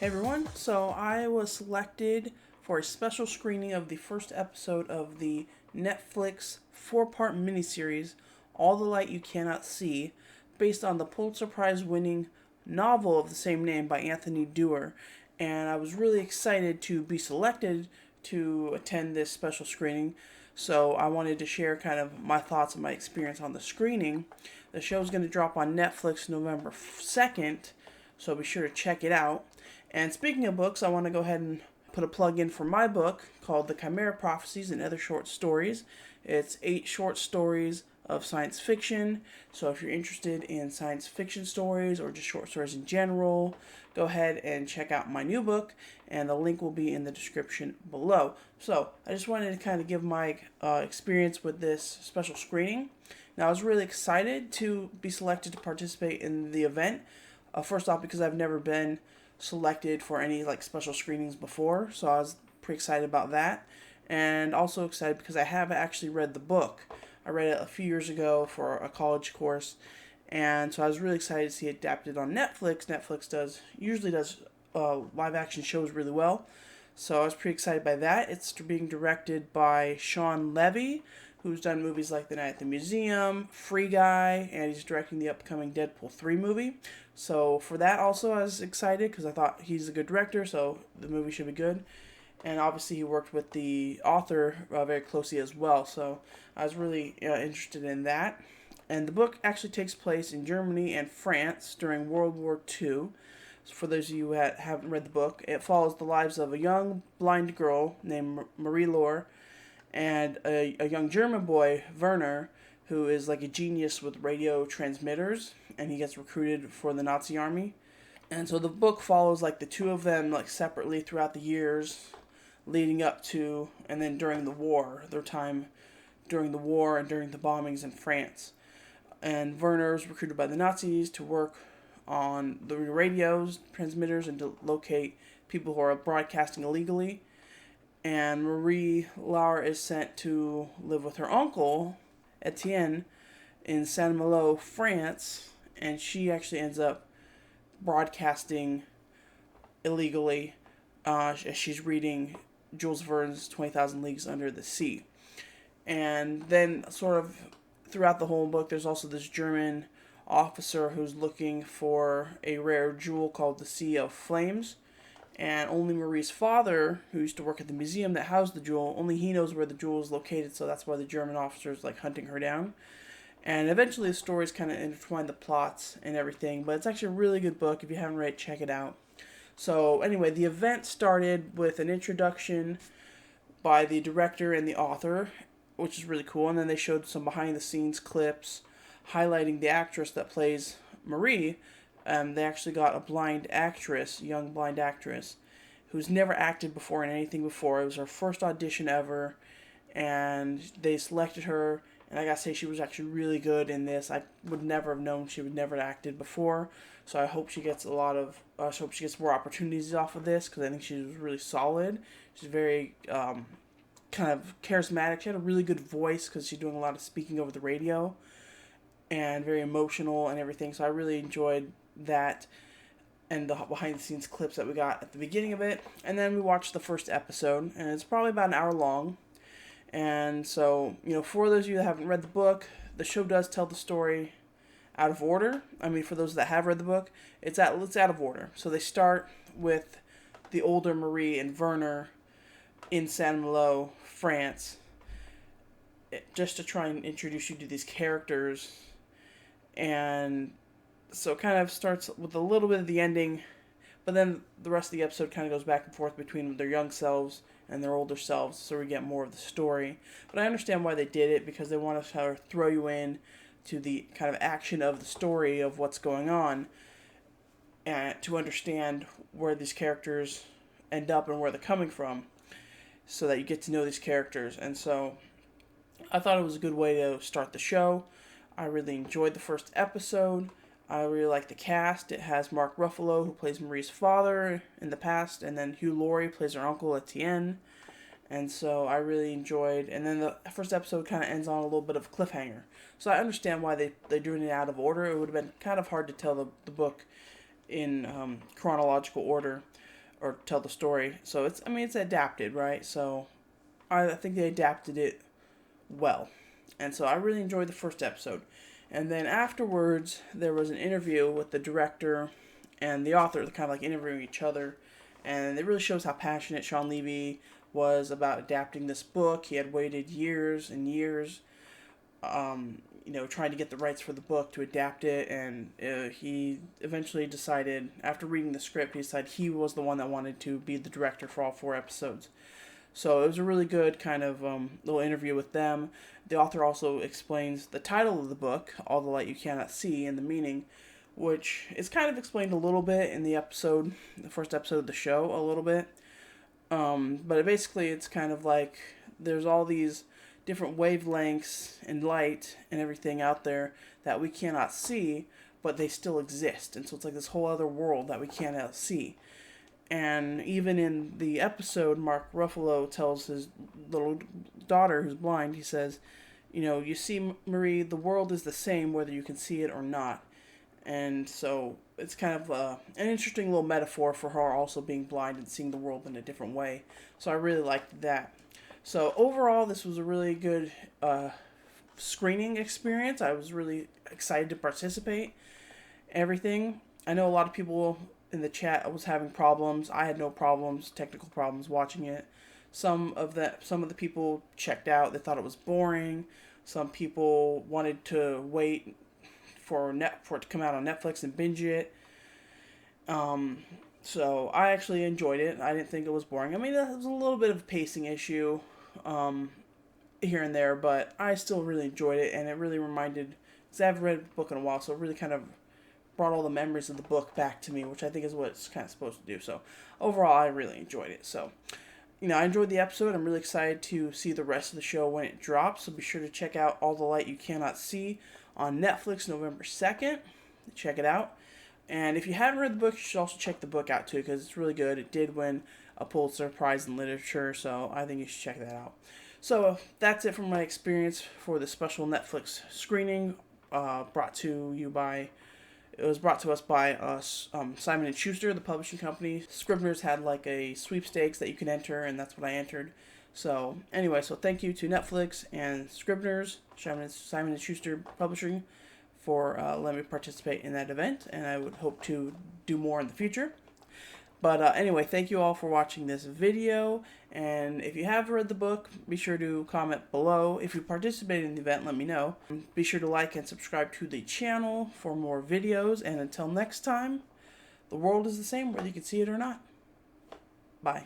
Hey everyone, so I was selected for a special screening of the first episode of the Netflix four-part miniseries, All the Light You Cannot See, based on the Pulitzer Prize winning novel of the same name by Anthony Doerr. And I was really excited to be selected to attend this special screening, so I wanted to share kind of my thoughts and my experience on the screening. The show is going to drop on Netflix November 2nd, so be sure to check it out. And speaking of books, I want to go ahead and put a plug in for my book called The Chimera Prophecies and Other Short Stories. It's 8 short stories of science fiction. So if you're interested in science fiction stories or just short stories in general, go ahead and check out my new book, and the link will be in the description below. So I just wanted to kind of give my experience with this special screening. Now I was really excited to be selected to participate in the event. First off, because I've never been selected for any like special screenings before, so I was pretty excited about that, and also excited because I have actually read the book. I read it a few years ago for a college course, and so I was really excited to see it adapted on Netflix. Netflix usually does live action shows really well, so I was pretty excited by that. It's being directed by Shawn Levy, who's done movies like The Night at the Museum, Free Guy, and he's directing the upcoming Deadpool 3 movie. So for that also I was excited because I thought he's a good director, so the movie should be good. And obviously he worked with the author very closely as well, so I was really interested in that. And the book actually takes place in Germany and France during World War II. So for those of you who haven't read the book, it follows the lives of a young blind girl named Marie Laure and a young German boy, Werner, who is like a genius with radio transmitters, and he gets recruited for the Nazi army. And so the book follows like the two of them like separately throughout the years leading up to and then during the war, their time during the war and during the bombings in France. And Werner is recruited by the Nazis to work on the radios, transmitters, and to locate people who are broadcasting illegally. And Marie Laure is sent to live with her uncle, Etienne, in Saint Malo, France, and she actually ends up broadcasting illegally as she's reading Jules Verne's 20,000 Leagues Under the Sea. And then, sort of throughout the whole book, there's also this German officer who's looking for a rare jewel called the Sea of Flames. And only Marie's father, who used to work at the museum that housed the jewel, only he knows where the jewel is located, so that's why the German officer is like hunting her down. And eventually the stories kind of intertwine the plots and everything, but it's actually a really good book. If you haven't read it, check it out. So anyway, the event started with an introduction by the director and the author, which is really cool, and then they showed some behind the scenes clips highlighting the actress that plays Marie. They actually got a blind actress, young blind actress, who's never acted before in anything before. It was her first audition ever, and they selected her. And I gotta say, she was actually really good in this. I would never have known she would never have acted before. So I hope she gets I hope she gets more opportunities off of this because I think she was really solid. She's very kind of charismatic. She had a really good voice because she's doing a lot of speaking over the radio, and very emotional and everything. So I really enjoyed that and the behind the scenes clips that we got at the beginning of it. And then we watched the first episode, and it's probably about an hour long. And so, for those of you that haven't read the book, the show does tell the story out of order. I mean, for those that have read the book, it's out of order. So they start with the older Marie and Werner in Saint Malo, France, just to try and introduce you to these characters. And so it kind of starts with a little bit of the ending, but then the rest of the episode kind of goes back and forth between their young selves and their older selves, so we get more of the story. But I understand why they did it, because they want to kind of throw you in to the kind of action of the story of what's going on, and to understand where these characters end up and where they're coming from, so that you get to know these characters. And so I thought it was a good way to start the show. I really enjoyed the first episode. I really like the cast. It has Mark Ruffalo, who plays Marie's father in the past, and then Hugh Laurie plays her uncle Etienne. And so I really enjoyed. And then the first episode kind of ends on a little bit of a cliffhanger. So I understand why they're doing it out of order. It would have been kind of hard to tell the book in chronological order. or tell the story. So it's adapted, right? So I think they adapted it well. And so I really enjoyed the first episode. And then afterwards, there was an interview with the director and the author. They're kind of like interviewing each other. And it really shows how passionate Shawn Levy was about adapting this book. He had waited years and years, trying to get the rights for the book to adapt it. And he eventually decided, after reading the script, he decided he was the one that wanted to be the director for all 4 episodes. So it was a really good kind of little interview with them. The author also explains the title of the book, All the Light You Cannot See, and the meaning, which is kind of explained a little bit in the first episode of the show, a little bit. But basically it's kind of like there's all these different wavelengths and light and everything out there that we cannot see, but they still exist. And so it's like this whole other world that we cannot see. And even in the episode, Mark Ruffalo tells his little daughter who's blind, he says, you see, Marie, the world is the same whether you can see it or not. And so it's kind of an interesting little metaphor for her also being blind and seeing the world in a different way. So I really liked that. So overall, this was a really good screening experience. I was really excited to participate. Everything. I know a lot of people in the chat was having problems. I had no problems, technical problems watching it. Some of the people checked out. They thought it was boring. Some people wanted to wait for it to come out on Netflix and binge it. So I actually enjoyed it. I didn't think it was boring. I mean, it was a little bit of a pacing issue here and there, but I still really enjoyed it, and it really reminded, because I haven't read the book in a while, so it really kind of brought all the memories of the book back to me, which I think is what it's kind of supposed to do. So overall, I really enjoyed it. So, I enjoyed the episode. I'm really excited to see the rest of the show when it drops. So be sure to check out All the Light You Cannot See on Netflix November 2nd. Check it out. And if you haven't read the book, you should also check the book out too, because it's really good. It did win a Pulitzer Prize in Literature, so I think you should check that out. So that's it from my experience for the special Netflix screening brought to us by Simon & Schuster, the publishing company. Scribner's had like a sweepstakes that you can enter, and that's what I entered. So anyway, so thank you to Netflix and Scribner's, Simon & Schuster Publishing, for letting me participate in that event, and I would hope to do more in the future. But anyway, thank you all for watching this video, and if you have read the book, be sure to comment below. If you participated in the event, let me know. Be sure to like and subscribe to the channel for more videos, and until next time, the world is the same whether you can see it or not. Bye.